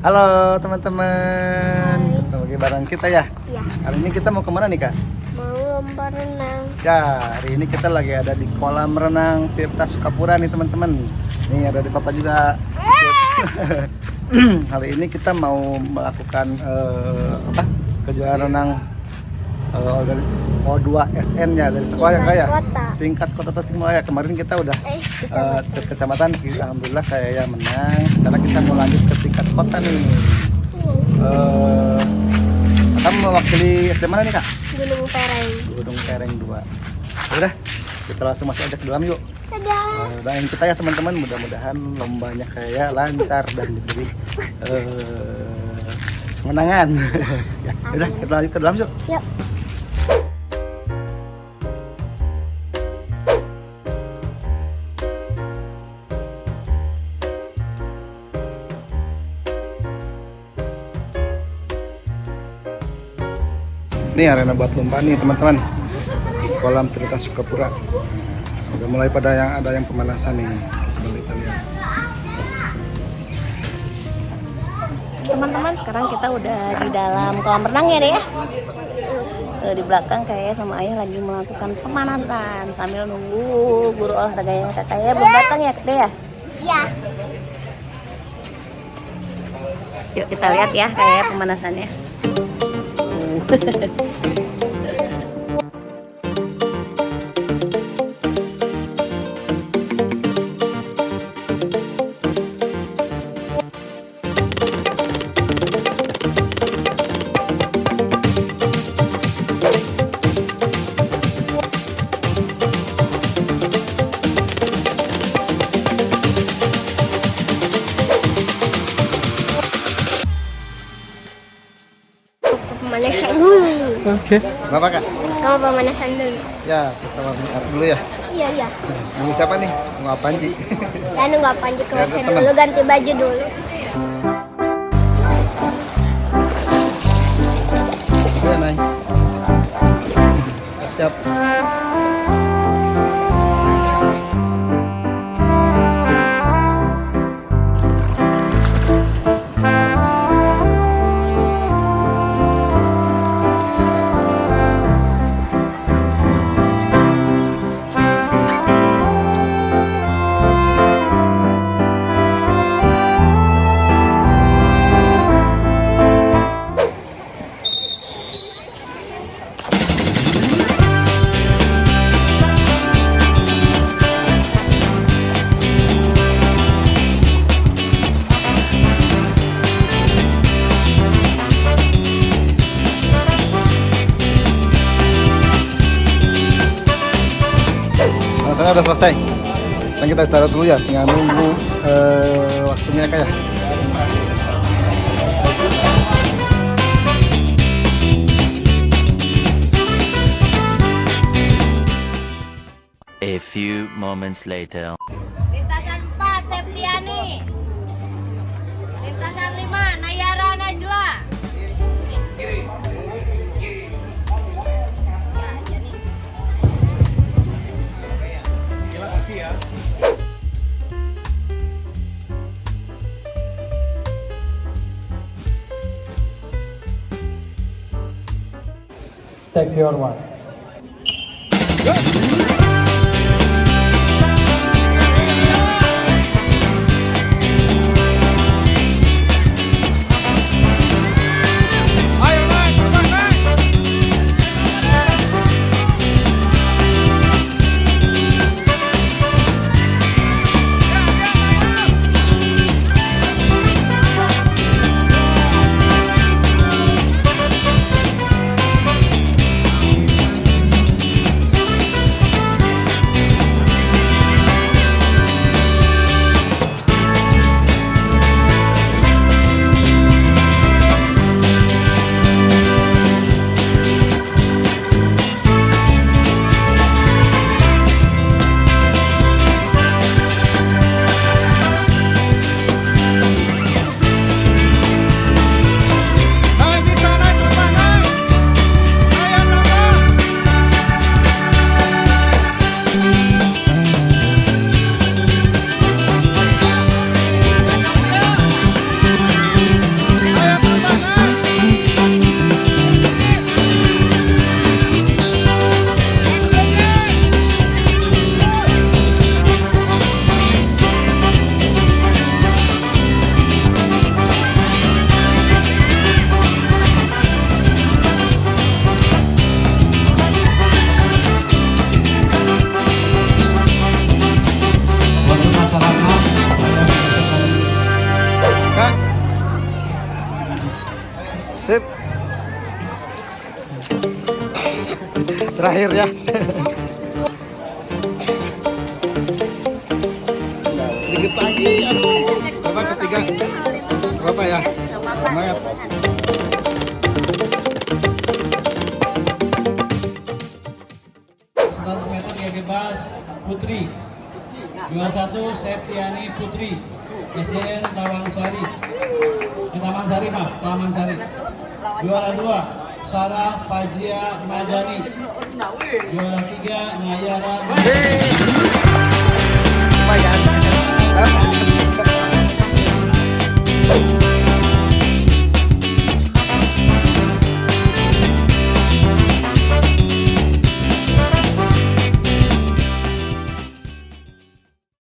Halo teman-teman, Hai. ketemu lagi bareng kita ya. Ya, Hari ini kita mau kemana nih Kak? mau lomba renang. Ya, hari ini kita lagi ada di kolam renang Tirta Sukapura nih teman-teman. Nih ada di Papa juga. Hari ini kita mau melakukan kejuaraan renang dari O2SN ya, dari sekolah ya Kak ya. Tingkat kota Tasikmalaya. Kemarin kita udah ke kecamatan, alhamdulillah kayak ya menang. Sekarang kita mau lanjut ke tingkat kota nih. Kamu mewakili SD mana nih Kak? Gunung Pereng. Gunung Pereng 2. Udah, kita langsung masuk aja ke dalam yuk. Dadah. Doain kita ya teman-teman, mudah-mudahan lombanya kayak lancar dan diberi kemenangan. Ya, udah kita lanjut ke dalam yuk. Yuk. Ini arena buat lomba nih teman-teman, di kolam Tirta Sukapura. Udah mulai ada yang pemanasan nih. Coba kita lihat. Teman-teman, sekarang kita udah di dalam kolam renang ya deh ya. Di belakang kayak sama ayah lagi melakukan pemanasan sambil nunggu guru olahraganya kakaknya belum datang ya deh ya. Ya. Yuk kita lihat ya kayak pemanasannya. Pemanasan dulu. Oke. Kenapa Kak? Sama pemanasan dulu. Ya, kita warming up dulu ya. Iya, iya. Nunggu siapa nih? Nunggu apaan Ci? Ya nunggu apa aja kelas Ya, dulu, ganti baju dulu. Iya, Nay. Siap. Pemanasannya udah selesai. Sekarang kita taruh dulu ya, tinggal nunggu waktunya kayak. A few moments later. Lintasan 4, Septiani. Lintasan 5, Nayara Najwa. Take your one. terakhir ya. Dikit lagi, aduh. Berapa ketiga? Berapa ya? Semangat. 100 meter gaya bebas Putri. Juara 1 Septiani Putri. SDN Tawangsari. Taman Sari. Juara 2 Sarah Fajia Madani. Juara 3 Nayara.